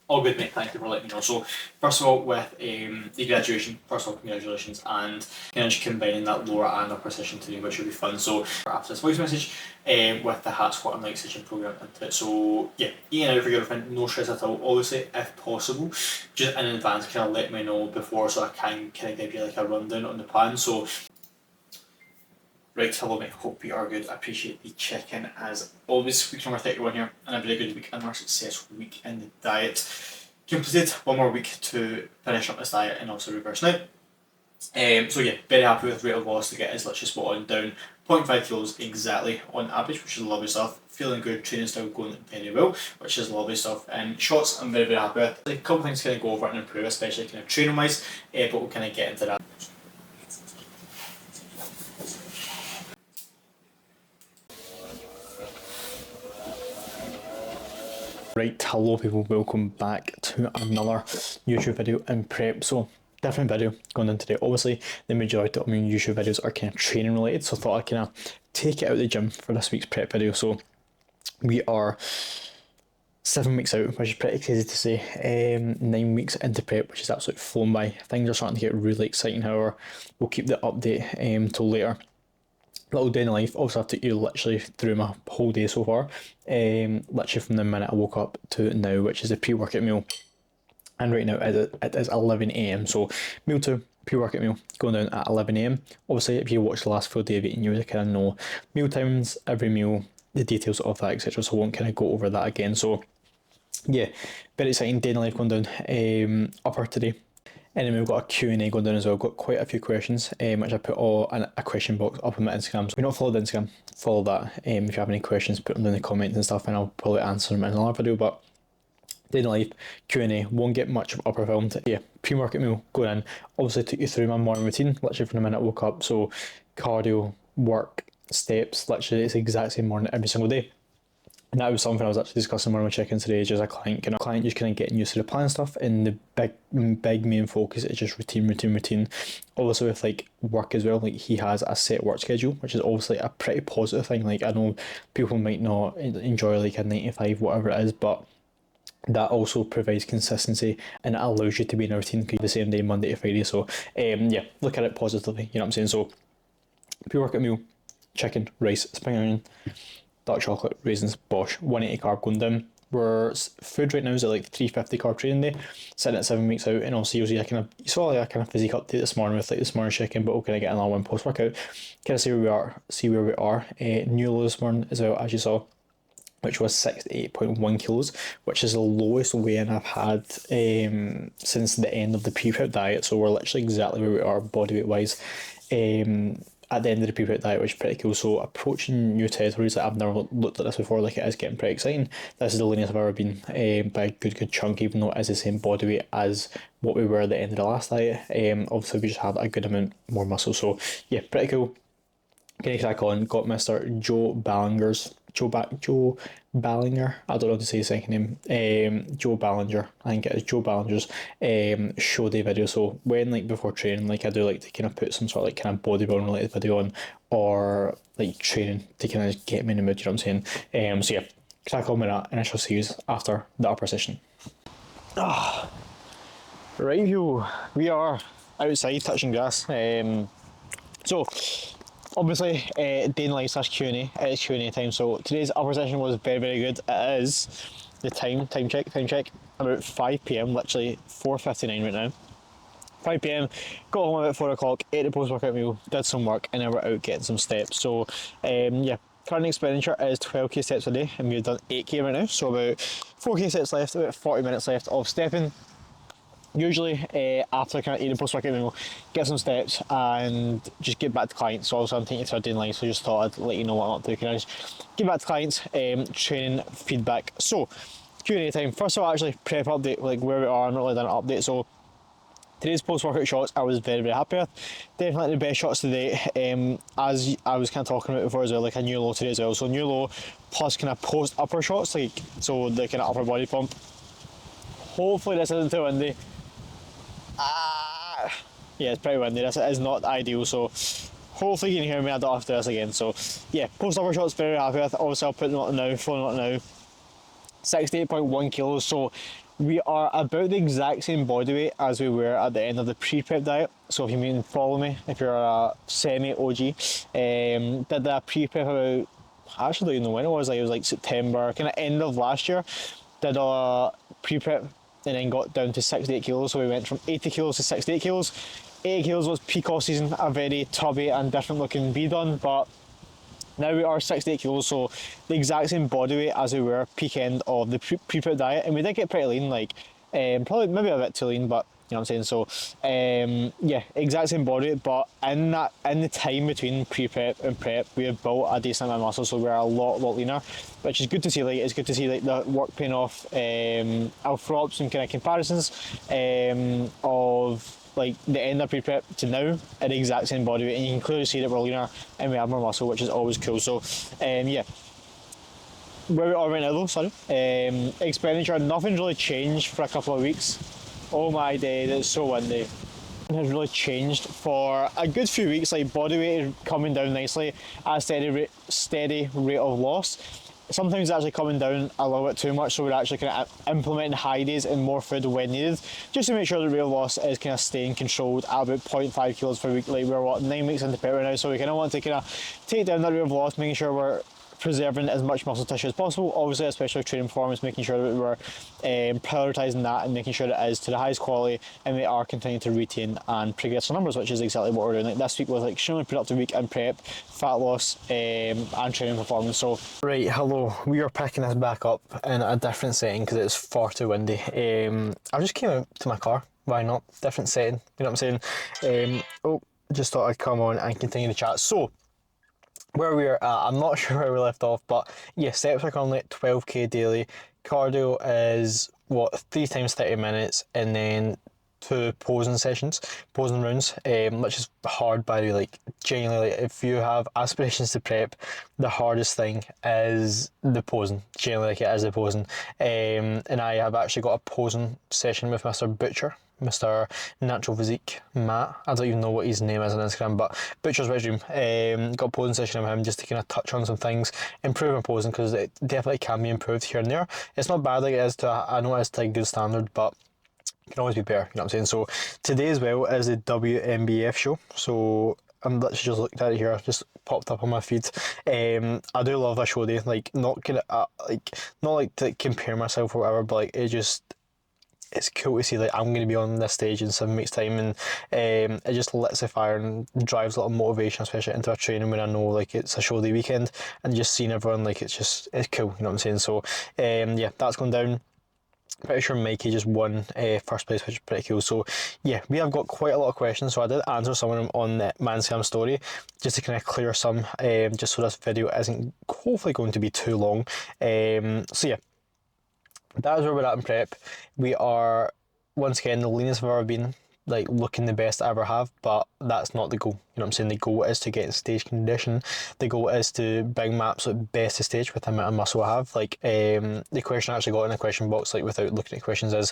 All good, mate. Thank you for letting me know. So, first of all, with the graduation, first of all, congratulations, and just combining that lower and upper session today, which will be fun. So, after this voice message, with the hat, squat, and leg session program into it. So, yeah, eating out for your girlfriend, no stress at all. Obviously, if possible, just in advance, kind of let me know before so I can kind of give you like a rundown on the plan. So, right, hello mate, hope you are good. I appreciate the check-in as always. Week number 31 here, and a very good week and more successful week in the diet. Completed one more week to finish up this diet and also reverse now. So yeah, very happy with rate of loss to get as literally spot on down 0.5 kilos exactly on average, which is lovely stuff. Feeling good, training style going very well, which is lovely stuff. And shots I'm very happy with. A couple of things to kind of go over and improve, especially kind of training wise, but we'll kind of get into that. Right, hello people, welcome back to another YouTube video in prep. So, different video going on today. Obviously, the majority of my YouTube videos are kind of training related, so I thought I'd kind of take it out of the gym for this week's prep video. So, we are 7 weeks out, which is pretty crazy to say. 9 weeks into prep, which is absolutely flown by. Things are starting to get really exciting, however, we'll keep the update till later. Little day in life. Also, I've took you literally through my whole day so far. Literally from the minute I woke up to now, which is a pre-workout meal. And right now it is 11 AM. So meal 2, pre-workout meal, going down at 11 AM. Obviously, if you watch the last full day of eating, you would kind of know meal times, every meal, the details of that, etc. So I won't kind of go over that again. So yeah, very exciting day in life going down. Upper today. And then we've got a Q&A going down as well. I've got quite a few questions, which I put all in a question box up on my Instagram. So if you're not followed Instagram, follow that. If you have any questions, put them in the comments and stuff, and I'll probably answer them in another video. But day in life, Q&A, won't get much of upper filmed. Yeah, pre-workout meal going in. Obviously took you through my morning routine, literally from the minute I woke up. So cardio, work, steps, literally it's the exact same morning every single day. And that was something I was actually discussing with my check-in today, just a client just kind of getting used to the plan stuff, and the big main focus is just routine. Obviously with like work as well, like he has a set work schedule, which is obviously a pretty positive thing. Like I know people might not enjoy like a 9 to 5, whatever it is, but that also provides consistency and it allows you to be in a routine the same day, Monday to Friday. So yeah, look at it positively, you know what I'm saying? So pre-workout meal, chicken, rice, spring onion, dark chocolate, raisins, Bosch, 180 carb going down. Food right now is at like 350 carb training day, sitting at 7 weeks out, and also you saw like a kind of physique update this morning with like this morning's chicken, but we'll kind of get another one post workout, kind of see where we are. New low this morning as well, as you saw, which was 68.1 kilos, which is the lowest weigh-in I've had since the end of the pre-prep diet. So we're literally exactly where we are body weight wise. At the end of the pre-prep diet, which is pretty cool. So approaching new territories that I've never looked at this before, like it is getting pretty exciting. This is the leanest I've ever been by a good chunk, even though it is the same body weight as what we were at the end of the last diet. Obviously we just have a good amount more muscle, so yeah, pretty cool. Getting crack on, got Mr. Joe Ballinger, I don't know how to say his second name, Joe Ballinger, I think it is Joe Ballinger's show day video. So when like before training, like I do like to kind of put some sort of like kind of bodybuilding related video on, or like training to kind of get me in the mood, you know what I'm saying? So yeah, crack on with that, and I shall see you after the upper session. Right, we are outside touching grass. So obviously, day in life / Q&A, it is Q&A time. So today's upper session was very good. It is the time check, about 5 PM, literally 4:59 right now. 5 PM, got home about 4 o'clock, ate the post-workout meal, did some work, and then we're out getting some steps. So yeah, current expenditure is 12k steps a day, and we've done 8k right now. So about 4k steps left, about 40 minutes left of stepping. Usually after kind of eating post-workout meal, get some steps and just get back to clients. So also I'm taking you through a day in life, so just thought I'd let you know what I'm up to. Can I just get back to clients, training feedback. So Q&A time. First of all, actually prep update, like where we are. I'm not really done an update. So today's post-workout shots I was very happy with. Definitely the best shots today. As I was kind of talking about before as well, like a new low today as well. So new low plus kind of post upper shots, like so the kind of upper body pump. Hopefully this isn't too windy. Yeah, it's pretty windy. This is not ideal, so hopefully you can hear me. I don't have to do this again. So yeah, post upper shots very happy with. Obviously I'll put them up now, phone up now. 68.1 kilos, so we are about the exact same body weight as we were at the end of the pre-prep diet. So if you mean follow me, if you're a semi-OG, did that pre-prep about, I actually don't even know when it was like September, kind of end of last year, did a pre-prep and then got down to 68 kilos, so we went from 80 kilos to 68 kilos. 80 kilos was peak off season, a very tubby and different looking B done, but now we are 68 kilos, so the exact same body weight as we were peak end of the pre-prep diet, and we did get pretty lean, like probably maybe a bit too lean, but you know what I'm saying. So yeah, exact same body weight, but in the time between pre-prep and prep, we have built a decent amount of muscle, so we're a lot leaner, which is good to see. Like, it's good to see like the work paying off. I'll throw up some kind of comparisons of like the end of pre-prep to now at the exact same body weight, and you can clearly see that we're leaner and we have more muscle, which is always cool. So yeah, where we are right now though, expenditure, nothing's really changed for a couple of weeks. Oh my day, that's so windy. It has really changed for a good few weeks. Like, body weight is coming down nicely at a steady rate of loss. Sometimes it's actually coming down a little bit too much, so we're actually kind of implementing high days and more food when needed, just to make sure the rate of loss is kind of staying controlled at about 0.5 kilos per week. Like, we're 9 weeks into prep right now, so we kind of want to kind of take down that rate of loss, making sure we're preserving as much muscle tissue as possible, obviously, especially with training performance, making sure that we're prioritising that and making sure that it is to the highest quality, and we are continuing to retain and progress our numbers, which is exactly what we're doing. Like, this week was like extremely productive week in prep, fat loss, and training performance. So right, hello, we are picking this back up in a different setting because it's far too windy. I just came out to my car, why not? Different setting, you know what I'm saying? Just thought I'd come on and continue the chat. So where we are at, I'm not sure where we left off, but yeah, steps are currently at 12k daily. Cardio is 3 times 30 minutes, and then 2 posing rounds, which is hard, by the way. Like, genuinely, like, if you have aspirations to prep, the hardest thing is the posing. Genuinely, like, it is the posing. And I have actually got a posing session with Mr. Butcher, Mr. Natural Physique Matt. I don't even know what his name is on Instagram, but Butcher's Wet Dream. Got a posing session with him just to kind of touch on some things, improve my posing, because it definitely can be improved here and there. It's not bad like it is I know it's to a good standard, but it can always be better, you know what I'm saying? So today as well is the WNBF show. So I'm literally just looked at it here, just popped up on my feed. I do love a show day, like, not kind of not like to compare myself or whatever, but like, it's cool to see like I'm going to be on this stage in 7 weeks time, and it just lets the fire and drives a lot of motivation, especially into a training when I know like it's a show day weekend, and just seeing everyone, like, it's cool, you know what I'm saying? So yeah, that's going down. Pretty sure Mikey just won first place, which is pretty cool. So yeah, we have got quite a lot of questions, so I did answer some of them on the Manscam story, just to kind of clear some, just so this video isn't hopefully going to be too long. So yeah, that is where we're at in prep. We are, once again, the leanest I've ever been, like, looking the best I ever have, but that's not the goal. You know what I'm saying? The goal is to get in stage condition. The goal is to bring my absolute best to stage with the amount of muscle I have. Like, the question I actually got in the question box, like, without looking at questions, is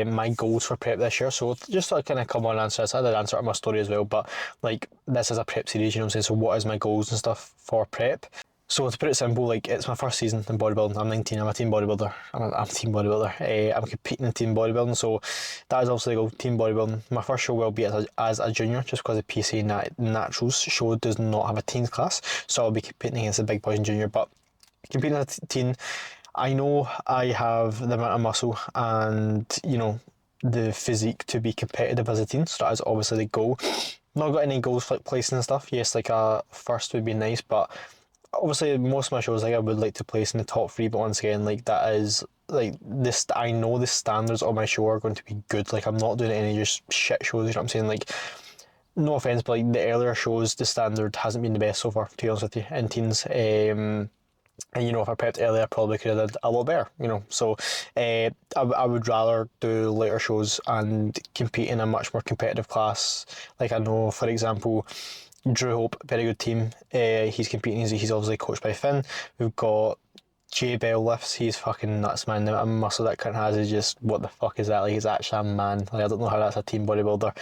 my goals for prep this year. So just to kind of come on and answer this, I did answer it in my story as well, but like, this is a prep series, you know what I'm saying? So what is my goals and stuff for prep? So to put it simple, like, it's my first season in bodybuilding. I'm 19, I'm a team bodybuilder. I'm a team bodybuilder. I'm competing in team bodybuilding, so that is obviously the goal, team bodybuilding. My first show will be as a junior, just because the PCA Naturals show does not have a teens class, so I'll be competing against the big boys in junior. But competing as a teen, I know I have the amount of muscle and, you know, the physique to be competitive as a teen, so that is obviously the goal. Not got any goals for like placing and stuff. Yes, like a first would be nice, but obviously most of my shows, like, I would like to place in the top 3, but once again, like, that is like this, I know the standards of my show are going to be good. Like, I'm not doing any just shit shows, you know what I'm saying? Like, no offense, but like, the earlier shows, the standard hasn't been the best so far, to be honest with you, in teens. And, you know, if I prepped earlier, I probably could have did a lot better, you know. So I would rather do later shows and compete in a much more competitive class. Like, I know, for example, Drew Hope, very good team. He's competing. He's obviously coached by Finn. We've got Jay Bell lifts. He's fucking nuts, man. The amount of muscle that cunt has is just, what the fuck is that? Like, he's actually a man. Like, I don't know how that's a team bodybuilder.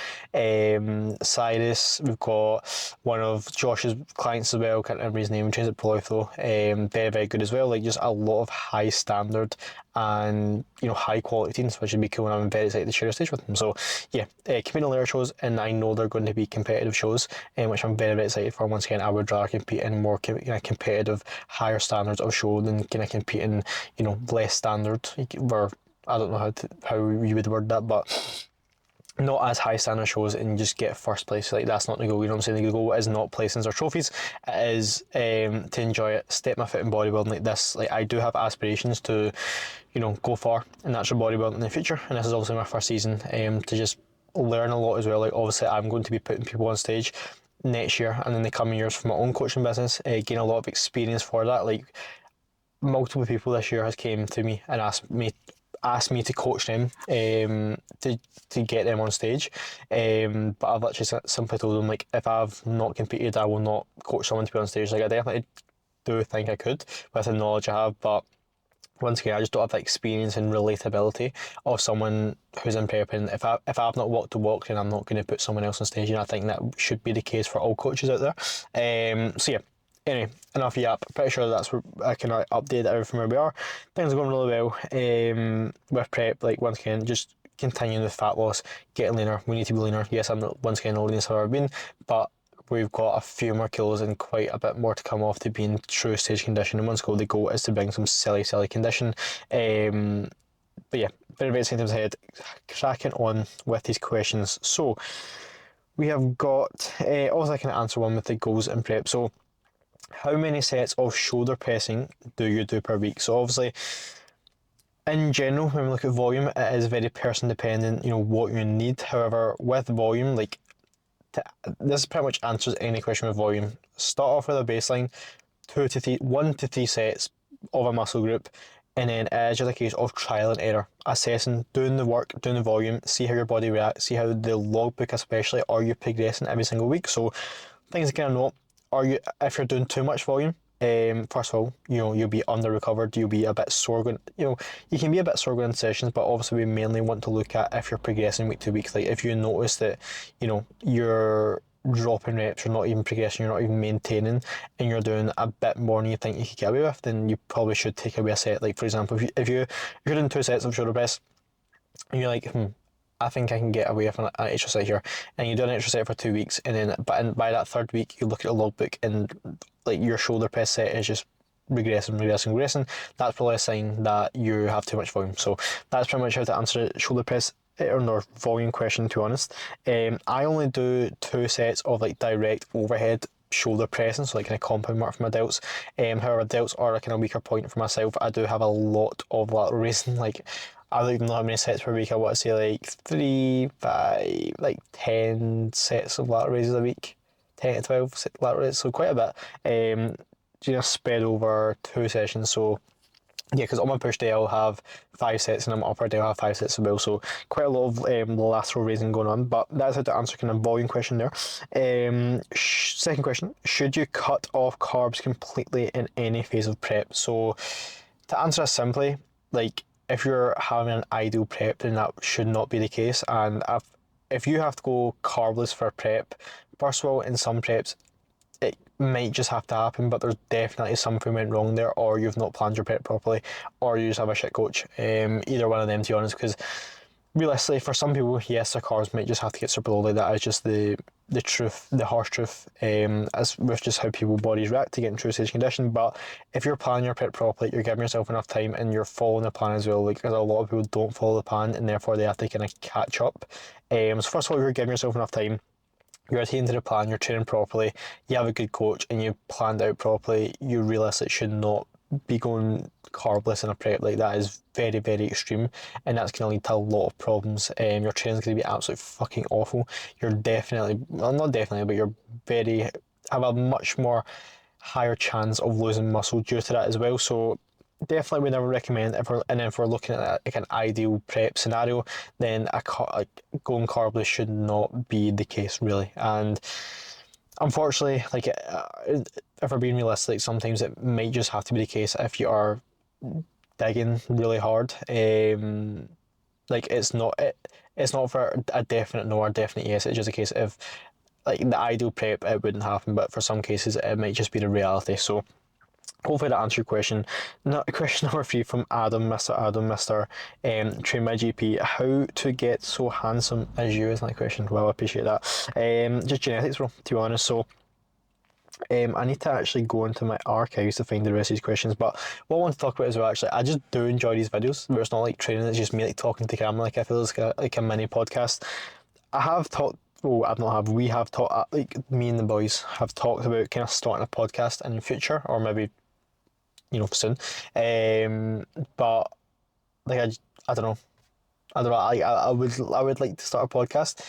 Cyrus, we've got one of Josh's clients as well. Can't remember his name. He trains at Pro Life though. Very, very good as well. Like, just a lot of high standard and high quality teams, which would be cool, and I'm very excited to share a stage with them. So yeah, competing layer shows, and I know they're going to be competitive shows, which I'm very, very excited for. Once again, I would rather compete in more competitive, higher standards of show than kind of compete in less standard, where I don't know how you would word that, but not as high standard shows and just get first place. Like, that's not the goal, you know what I'm saying? The goal is not placings or trophies, it is to enjoy it, step my foot in bodybuilding like this. Like, I do have aspirations to go far in natural bodybuilding in the future, and this is obviously my first season, to just learn a lot as well. Like, obviously I'm going to be putting people on stage next year and in the coming years for my own coaching business, gain a lot of experience for that. Like, multiple people this year has came to me and asked me to coach them, to get them on stage, but I've literally simply told them, like, if I've not competed, I will not coach someone to be on stage. Like, I definitely do think I could with the knowledge I have, but once again, I just don't have the experience and relatability of someone who's in prep, and if I've not walked the walk, then I'm not going to put someone else on stage, and I think that should be the case for all coaches out there. So yeah, anyway, enough yap. Pretty sure that's where I can update everything where we are. Things are going really well with prep. Like, once again, just continuing with fat loss, getting leaner. We need to be leaner. Yes, I'm not, once again, the leanest I've ever been, but we've got a few more kilos and quite a bit more to come off to be in true stage condition. And once the goal is to bring some silly condition. But yeah, very, very exciting times ahead. Cracking on with these questions. So we have got, also I can answer one with the goals in prep. So how many sets of shoulder pressing do you do per week? So obviously, in general, when we look at volume, it is very person dependent, what you need. However, with volume, like, this pretty much answers any question with volume. Start off with a baseline, 1 to 3 sets of a muscle group, and then it is just a case of trial and error, assessing, doing the work, doing the volume, see how your body reacts, see how the logbook especially, are you progressing every single week? So things to kind of note, if you're doing too much volume, first of all, you'll be under recovered, you'll be a bit sore going, you can be a bit sore going in sessions, but obviously we mainly want to look at if you're progressing week to week. Like, if you notice that, you're dropping reps, you're not even progressing, you're not even maintaining, and you're doing a bit more than you think you could get away with, then you probably should take away a set. Like, for example, if you're doing 2 sets of shoulder press, and you're like, I think I can get away with an extra set here, and you do an extra set for 2 weeks, and then by that 3rd week you look at the logbook and, like, your shoulder press set is just regressing, that's probably a sign that you have too much volume. So that's pretty much how to answer the shoulder press or volume question, to be honest. I only do 2 sets of, like, direct overhead shoulder pressing, so like kind of compound work for my delts. However, delts are a kind of weaker point for myself. I do have a lot of lateral raising. Like, I don't even know how many sets per week. I want to say like 3, 5, like 10 sets of lateral raises a week, 10 to 12 lateral raises, so quite a bit. Spread over 2 sessions. So yeah, because on my push day I'll have 5 sets, and on my upper day I'll have 5 sets as well. So quite a lot of lateral raising going on. But that's how to answer kind of volume question there. Second question: should you cut off carbs completely in any phase of prep? So to answer this simply, like, if you're having an ideal prep, then that should not be the case. And if you have to go carbless for a prep, first of all, in some preps, it might just have to happen, but there's definitely something went wrong there, or you've not planned your prep properly, or you just have a shit coach. Either one of them, to be honest, because realistically, for some people, yes, their carbs might just have to get super low. Like, that is just the truth, the harsh truth, as with just how people's bodies react to get in true stage condition. But if you're planning your prep properly, you're giving yourself enough time, and you're following the plan as well. Like, because a lot of people don't follow the plan, and therefore they have to kind of catch up. So first of all, you're giving yourself enough time, you're adhering to the plan, you're training properly, you have a good coach, and you planned out properly, you realise it should not be going carbless in a prep. Like, that is very, very extreme, and that's going to lead to a lot of problems. Your training's going to be absolutely fucking awful. You're definitely, well, not definitely, but you're have a much more higher chance of losing muscle due to that as well. So definitely would never recommend, if we're looking at like an ideal prep scenario, then going carbless should not be the case, really. And unfortunately, like, if we're being realistic, sometimes it might just have to be the case if you are digging really hard. Like, it's not for a definite no or a definite yes. It's just a case of, like, the ideal prep, it wouldn't happen, but for some cases it might just be the reality. So hopefully that answered your question. Question number 3 from Mr. Train my GP. How to get so handsome as you is that question. Well, I appreciate that. Just genetics, bro, to be honest. So I need to actually go into my archives to find the rest of these questions. But what I want to talk about as well, actually, I just do enjoy these videos where it's not like training, it's just me like talking to camera. Like I feel it's like a mini podcast. I have talked. Well, I've not have. We have talked. Like me and the boys have talked about kind of starting a podcast in the future, or maybe soon. But like I don't know. I don't know. I would like to start a podcast.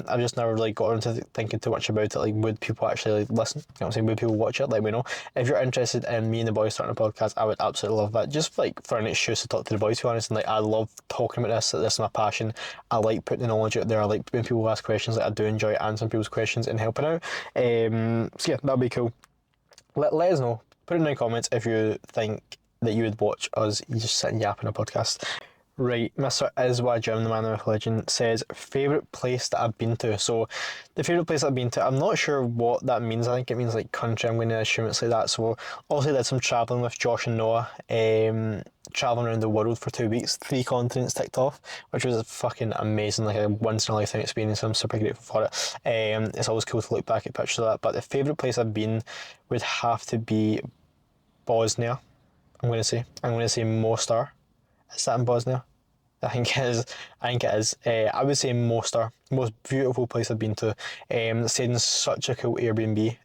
I've just never really got into thinking too much about it. Like, would people actually listen? You know what I'm saying? Would people watch it? Let me know. If you're interested in me and the boys starting a podcast, I would absolutely love that. Just like for an excuse to talk to the boys, to be honest. And like, I love talking about this. This is my passion. I like putting the knowledge out there. I like when people ask questions. Like, I do enjoy answering people's questions and helping out. So yeah, that'd be cool. Let us know. Put it in the comments if you think that you would watch us just sit and yap in a podcast. Right, Mr. Iswa Jim, the man of legend, says favourite place that I've been to. So, the favourite place I've been to, I'm not sure what that means. I think it means like country. I'm going to assume it's like that. So, also did some travelling with Josh and Noah, travelling around the world for 2 weeks, 3 continents ticked off, which was fucking amazing, like a once in a lifetime experience. I'm super grateful for it. It's always cool to look back at pictures of that. But the favourite place I've been would have to be Bosnia. I'm going to say Mostar. Is that in Bosnia? I think it is. I would say Mostar, most beautiful place I've been to. Stayed in such a cool Airbnb,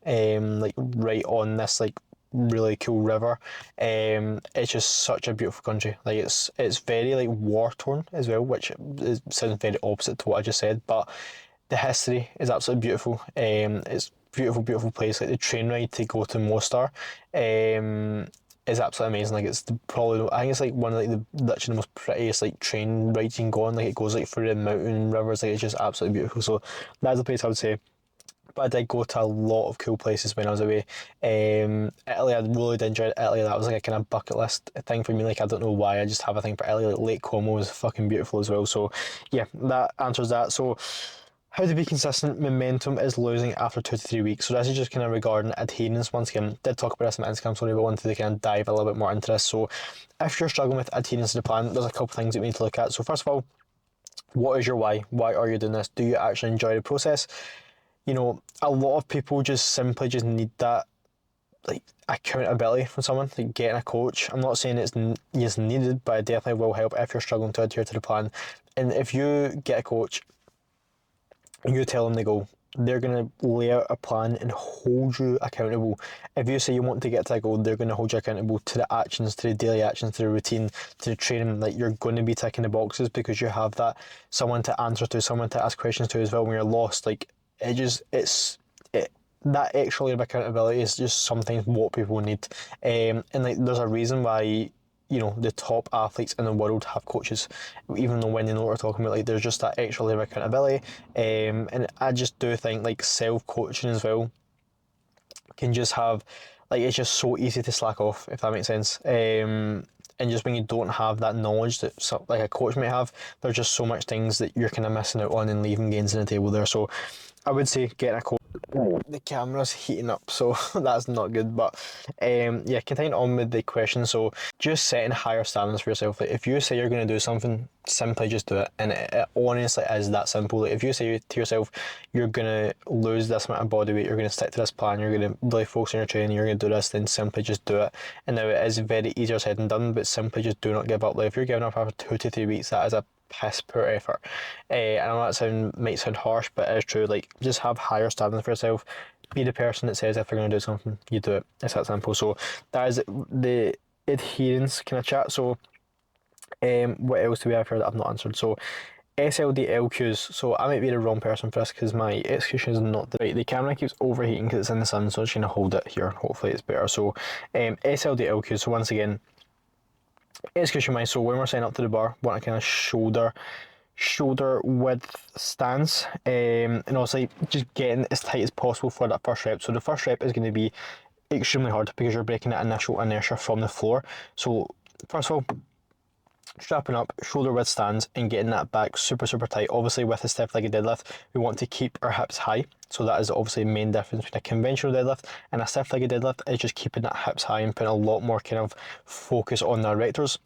like right on this like really cool river. It's just such a beautiful country. Like it's very like war torn as well, which sounds very opposite to what I just said. But the history is absolutely beautiful. It's beautiful place. Like the train ride to go to Mostar. Is absolutely amazing. Like it's probably, I think it's like one of like the literally the most prettiest like train rides you can go on. Like it goes like through the mountain rivers. Like it's just absolutely beautiful. So that's the place I would say. But I did go to a lot of cool places when I was away. Italy, I really did enjoy Italy. That was like a kind of bucket list thing for me. Like I don't know why, I just have a thing for Italy. Like Lake Como was fucking beautiful as well. So yeah, that answers that. So how to be consistent, momentum is losing after 2 to 3 weeks. So this is just kind of regarding adherence. Once again, did talk about this in my Instagram story, but wanted to kind of dive a little bit more into this. So if you're struggling with adherence to the plan, there's a couple of things that we need to look at. So first of all, what is your why? Why are you doing this? Do you actually enjoy the process? A lot of people just simply just need that like accountability from someone, like getting a coach. I'm not saying it's needed, but it definitely will help if you're struggling to adhere to the plan. And if you get a coach, you tell them to go, they're going to lay out a plan and hold you accountable. If you say you want to get to a goal, they're going to hold you accountable to the actions, to the daily actions, to the routine, to the training. Like you're going to be ticking the boxes because you have that someone to answer to, someone to ask questions to as well when you're lost. Like that extra layer of accountability is just sometimes what people need. And like there's a reason why the top athletes in the world have coaches, even though when they know what we're talking about, like there's just that extra layer of accountability. And I just do think like self-coaching as well can just have, like it's just so easy to slack off, if that makes sense. And just when you don't have that knowledge that like a coach might have, there's just so much things that you're kind of missing out on and leaving gains on the table there. So I would say getting a coach. The camera's heating up, so that's not good. But yeah, continuing on with the question. So just setting higher standards for yourself. Like if you say you're going to do something, simply just do it. And it honestly is that simple. Like if you say to yourself, you're going to lose this amount of body weight, you're going to stick to this plan, you're going to really focus on your training, you're going to do this, then simply just do it. And now it is very easier said than done, but simply just do not give up. Like if you're giving up after 2 to 3 weeks, that is a piss poor effort. I know that might sound harsh, but it is true. Like just have higher standards for yourself. Be the person that says if you're going to do something, you do it. It's that simple. So that is the adherence kind of chat. So what else do we have here that I've not answered? So SLDLQs. So I might be the wrong person for this because my execution is not the right. The camera keeps overheating because it's in the sun, so I'm just going to hold it here. Hopefully it's better. So SLDLQs. So once again, execution wise, so when we're setting up to the bar, want a kind of shoulder width stance, and also just getting as tight as possible for that first rep. So the first rep is going to be extremely hard because you're breaking that initial inertia from the floor. So first of all, strapping up, shoulder width stands, and getting that back super, super tight. Obviously, with a stiff-legged deadlift, we want to keep our hips high. So that is obviously the main difference between a conventional deadlift and a stiff-legged deadlift, is just keeping that hips high and putting a lot more kind of focus on the erectors.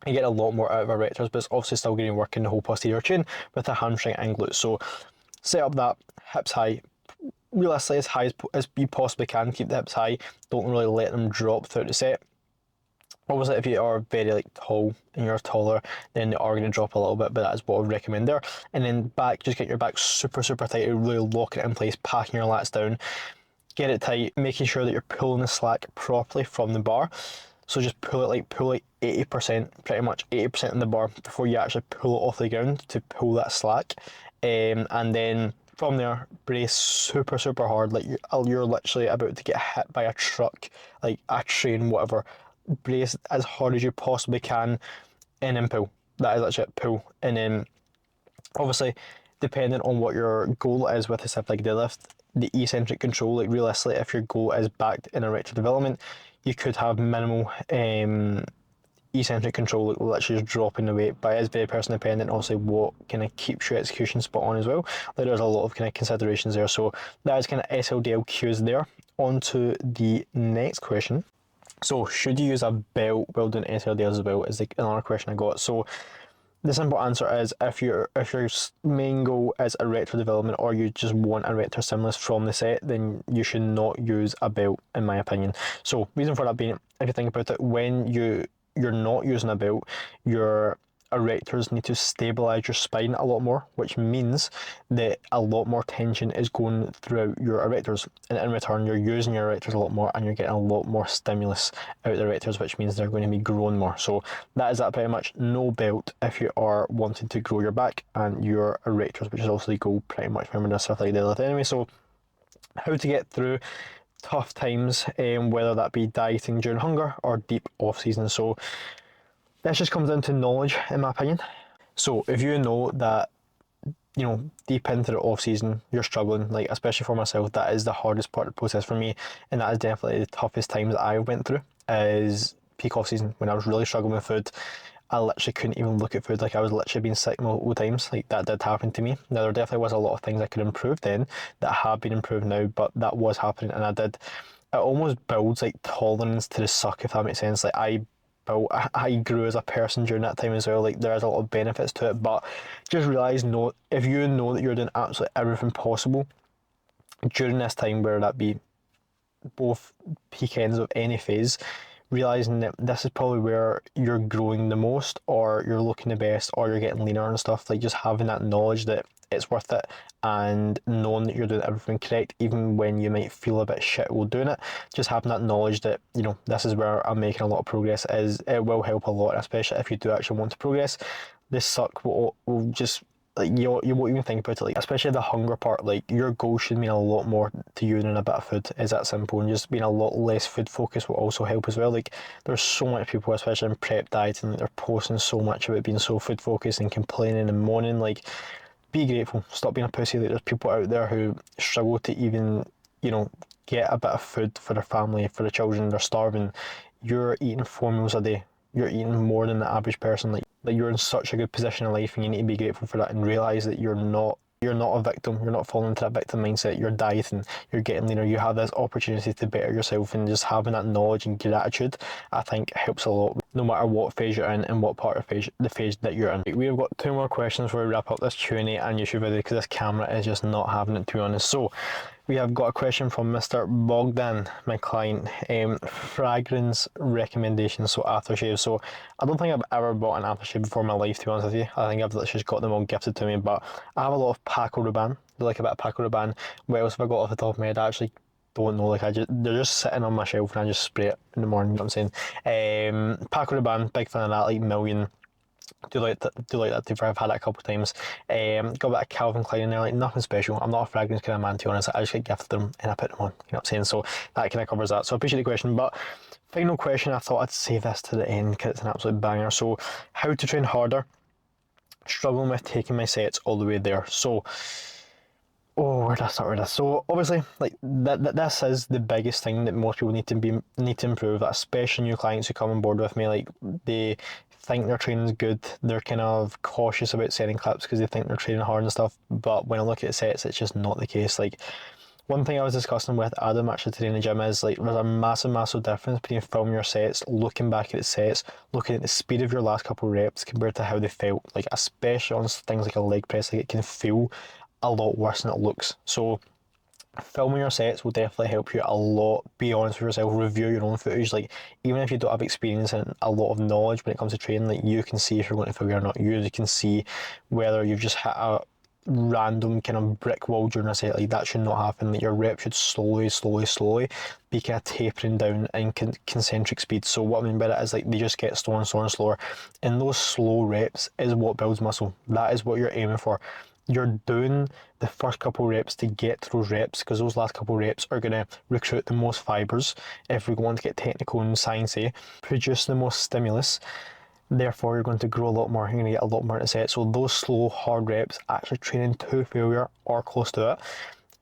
You get a lot more out of our erectors, but it's obviously still getting work in the whole posterior chain with the hamstring and glutes. So set up that hips high, realistically as high as you possibly can. Keep the hips high. Don't really let them drop throughout the set. Obviously, if you are very tall and you're taller, then they are going to drop a little bit, but that is what I would recommend there. And then back, just get your back super, super tight, really lock it in place, packing your lats down, get it tight, making sure that you're pulling the slack properly from the bar. So just pull it 80%, pretty much 80% in the bar before you actually pull it off the ground to pull that slack. And then from there, brace super, super hard, like you're literally about to get hit by a truck, like a train, whatever. Brace as hard as you possibly can, and then pull. That is literally it, pull. And then obviously, depending on what your goal is with a stiff leg deadlift, the eccentric control, like realistically, if your goal is backed in erector development, you could have minimal eccentric control, like literally just dropping the weight, but it is very person dependent. Obviously, what kind of keeps your execution spot on as well. Like there's a lot of kind of considerations there. So that is kind of SLDLQs there. On to the next question. So should you use a belt while doing SLDLs as well, is another question I got. So the simple answer is if your main goal is erector development, or you just want erector stimulus from the set, then you should not use a belt, in my opinion. So reason for that being, if you think about it, when you're not using a belt, your erectors need to stabilize your spine a lot more, which means that a lot more tension is going throughout your erectors, and in return you're using your erectors a lot more and you're getting a lot more stimulus out of the erectors, which means they're going to be growing more. So that is that pretty much. No belt if you are wanting to grow your back and your erectors, which is also the goal pretty much when we're doing a stiff leg deadlift anyway. So how to get through tough times, whether that be dieting during hunger or deep off season. So this just comes down to knowledge, in my opinion. So if you know that, deep into the off season you're struggling, like especially for myself, that is the hardest part of the process for me, and that is definitely the toughest times that I went through, is peak off season when I was really struggling with food. I literally couldn't even look at food, like I was literally being sick multiple times. Like that did happen to me. Now there definitely was a lot of things I could improve then that have been improved now, but that was happening, and it almost builds like tolerance to the suck, if that makes sense. Like I grew as a person during that time as well. Like there is a lot of benefits to it, but just realise, if you know that you're doing absolutely everything possible during this time, whether that be both peak ends of any phase, realising that this is probably where you're growing the most, or you're looking the best, or you're getting leaner and stuff. Like just having that knowledge that it's worth it, and knowing that you're doing everything correct, even when you might feel a bit shit while doing it. Just having that knowledge that this is where I'm making a lot of progress, it will help a lot, especially if you do actually want to progress. This suck will just, like, you won't even think about it, like especially the hunger part. Like your goal should mean a lot more to you than a bit of food. Is that simple? And just being a lot less food focused will also help as well. Like there's so many people, especially in prep dieting, they're posting so much about being so food focused and complaining and moaning. Like, be grateful, stop being a pussy. Like there's people out there who struggle to even get a bit of food for their family, for the children. They're starving. You're eating 4 meals a day. You're eating more than the average person. Like you're in such a good position in life, and you need to be grateful for that, and realise that you're not a victim. You're not falling into that victim mindset. You're dieting, you're getting leaner, you have this opportunity to better yourself, and just having that knowledge and gratitude, I think, helps a lot, no matter what phase you're in and what part of the phase that you're in. We've got 2 more questions before we wrap up this Q&A and YouTube video, because this camera is just not having it, to be honest. So we have got a question from Mr. Bogdan, my client. Fragrance recommendations, so aftershave. So I don't think I've ever bought an aftershave before in my life, to be honest with you. I think I've literally just got them all gifted to me, but I have a lot of Paco Rabanne. I like a bit of Paco Rabanne. What else have I got off the top of my head? I actually don't know. Like they're just sitting on my shelf, and I just spray it in the morning. You know what I'm saying? Paco Rabanne, big fan of that. Like Million. Do like that too. I've had it a couple of times. Got a bit of Calvin Klein in there, like nothing special. I'm not a fragrance kind of man, to be honest. I just get gifted them and I put them on. You know what I'm saying? So that kind of covers that. So I appreciate the question. But final question, I thought I'd save this to the end because it's an absolute banger. So how to train harder? Struggling with taking my sets all the way there. So Oh, where did I start with this? So obviously, like this is the biggest thing that most people need to improve. Especially new clients who come on board with me, like they think their training's good. They're kind of cautious about setting clips because they think they're training hard and stuff. But when I look at sets, it's just not the case. Like one thing I was discussing with Adam actually today in the gym is like there's a massive difference between filming your sets, looking back at the sets, looking at the speed of your last couple of reps compared to how they felt. Like especially on things like a leg press, like it can feel a lot worse than it looks. So filming your sets will definitely help you a lot. Be honest with yourself, review your own footage. Like even if you don't have experience and a lot of knowledge when it comes to training, like you can see if you're going to failure or not. You can see whether you've just hit a random kind of brick wall during a set. Like that should not happen. Like your rep should slowly be kind of tapering down in concentric speed. So what I mean by that is like they just get slower and slower, and those slow reps is what builds muscle. That is what you're aiming for. You're doing the first couple reps to get to those reps because those last couple reps are going to recruit the most fibers. If we want to get technical and sciencey, produce the most stimulus. Therefore, you're going to grow a lot more. You're going to get a lot more in a set. So those slow, hard reps, actually training to failure or close to it,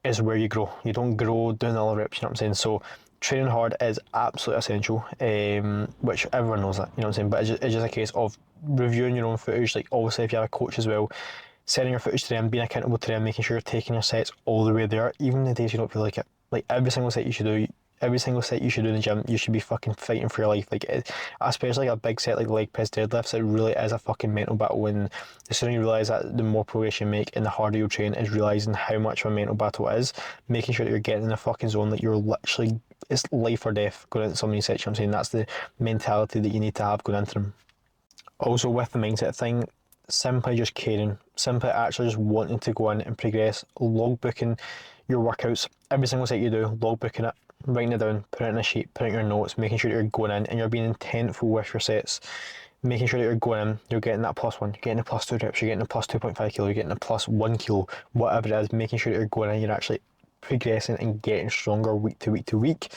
is where you grow. You don't grow doing all the reps. You know what I'm saying? So training hard is absolutely essential, which everyone knows that. You know what I'm saying? But it's just a case of reviewing your own footage. Like obviously, if you have a coach as well, sending your footage to them, being accountable to them, making sure you're taking your sets all the way there, even the days you don't feel like it. Like every single set you should do, every single set you should do in the gym, you should be fucking fighting for your life. Like especially like a big set like leg press deadlifts, it really is a fucking mental battle. And the sooner you realise that, the more progress you make and the harder you train, is realising how much of a mental battle it is, making sure that you're getting in the fucking zone, that you're literally, it's life or death going into some of these sets. You know what I'm saying? That's the mentality that you need to have going into them. Also with the mindset thing, simply just caring, simply actually just wanting to go in and progress, logbooking your workouts, every single set you do, logbooking it, writing it down, putting it in a sheet, putting your notes, making sure that you're going in and you're being intentful with your sets, making sure that you're going in, you're getting that +1, you're getting a +2 reps, you're getting a +2.5 kilo, you're getting a +1 kilo, whatever it is, making sure that you're going in, you're actually progressing and getting stronger week to week to week.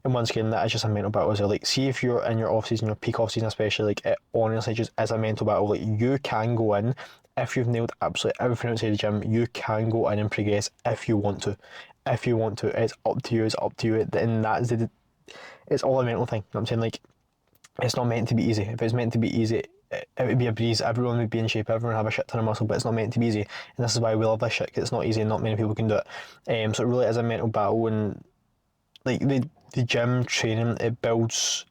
And once again, that is just a mental battle as well. Like, see if you're in your off season, your peak off season especially, like it honestly just is a mental battle. Like you can go in, if you've nailed absolutely everything outside the gym, you can go in and progress if you want to. If you want to, it's up to you. It's up to you. And that's it's all a mental thing. You know what I'm saying? Like, it's not meant to be easy. If it's meant to be easy, it would be a breeze. Everyone would be in shape. Everyone would have a shit ton of muscle, but it's not meant to be easy. And this is why we love this shit, because it's not easy and not many people can do it. So it really is a mental battle. And like the gym training, it builds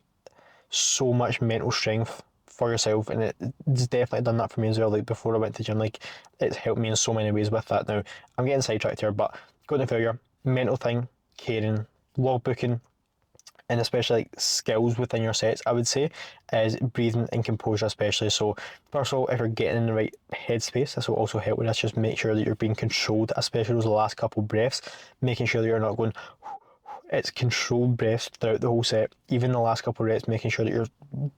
so much mental strength for yourself, and it's definitely done that for me as well. Like before I went to gym, like it's helped me in so many ways with that. Now I'm getting sidetracked here, but going to failure, mental thing, caring, logbooking, and especially like skills within your sets, I would say, is breathing and composure especially. So first of all, if you're getting in the right headspace, this will also help with this. Just make sure that you're being controlled, especially those last couple breaths, making sure that you're not going, it's controlled breaths throughout the whole set, even the last couple of reps, making sure that you're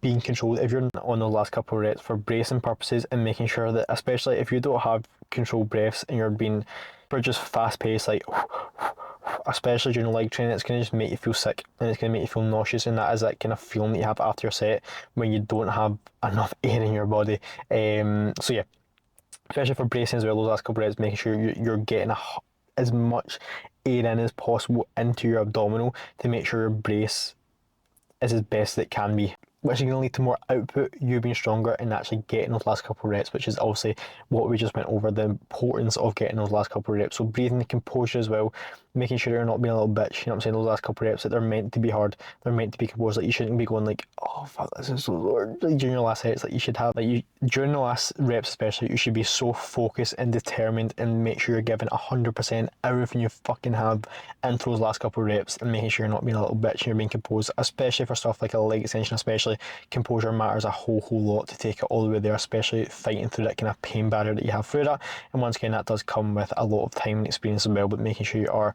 being controlled if you're on the last couple of reps for bracing purposes, and making sure that, especially if you don't have controlled breaths and you're being just fast paced, like especially during leg training, it's going to just make you feel sick and it's going to make you feel nauseous, and that is that kind of feeling that you have after your set when you don't have enough air in your body. So yeah, especially for bracing as well, those last couple of reps, making sure you're getting as much air in as possible into your abdominal to make sure your brace is as best as it can be, which is going to lead to more output, you being stronger and actually getting those last couple of reps, which is obviously what we just went over, the importance of getting those last couple of reps. So breathing and composure as well, making sure you're not being a little bitch, you know what I'm saying, those last couple of reps, that they're meant to be hard, they're meant to be composed. Like you shouldn't be going like, oh fuck, this is so hard, like during your last sets. Like you should have, during the last reps especially, you should be so focused and determined and make sure you're giving 100% everything you fucking have into those last couple of reps, and making sure you're not being a little bitch and you're being composed, especially for stuff like a leg extension. Especially composure matters a whole lot to take it all the way there, especially fighting through that kind of pain barrier that you have through that. And once again, that does come with a lot of time and experience as well, but making sure you are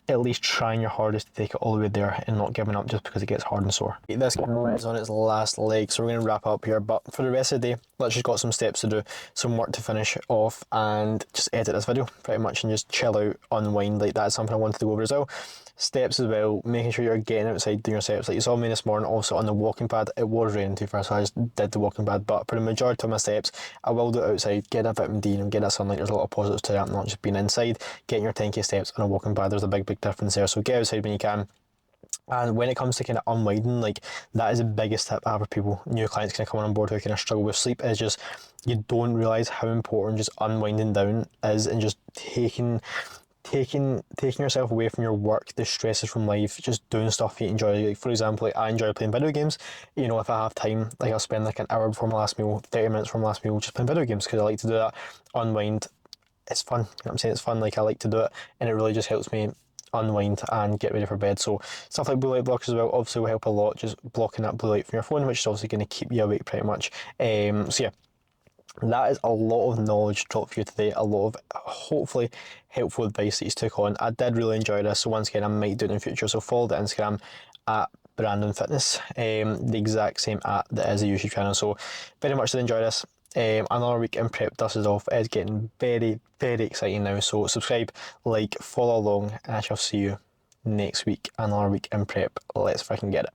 at least trying your hardest to take it all the way there and not giving up just because it gets hard and sore. This is on its last leg, so we're going to wrap up here, but for the rest of the day, let's just got some steps to do, some work to finish off, and just edit this video pretty much and just chill out, unwind. Like, that's something I wanted to go over as well. Steps as well, making sure you're getting outside doing your steps. Like you saw me this morning also on the walking pad. It was raining too far, so I just did the walking pad, but for the majority of my steps I will do it outside, get that vitamin D and get that sunlight. There's a lot of positives to that, not just being inside. Getting your 10k steps on a walking pad, there's a big difference there, so get outside when you can. And when it comes to kind of unwinding, like, that is the biggest tip I have for people, new clients kind of coming on board who kind of struggle with sleep, is just, you don't realise how important just unwinding down is, and just taking yourself away from your work, the stresses from life, just doing stuff you enjoy. Like, for example, like, I enjoy playing video games. You know, if I have time, like, I'll spend like an hour before my last meal, 30 minutes before my last meal, just playing video games, because I like to do that, unwind. It's fun, you know what I'm saying? It's fun, like, I like to do it, and it really just helps me unwind and get ready for bed. So stuff like blue light blockers as well obviously will help a lot, just blocking that blue light from your phone, which is obviously going to keep you awake pretty much. So yeah, that is a lot of knowledge dropped for you today, a lot of hopefully helpful advice that you took on. I did really enjoy this, so once again I might do it in the future, so follow the Instagram at Brandon Fitness, the exact same at that is the YouTube channel. So very much did enjoy this. Another week in prep dusted off. It's getting very, very exciting now, so subscribe, like, follow along, and I shall see you next week. Another week in prep. Let's freaking get it.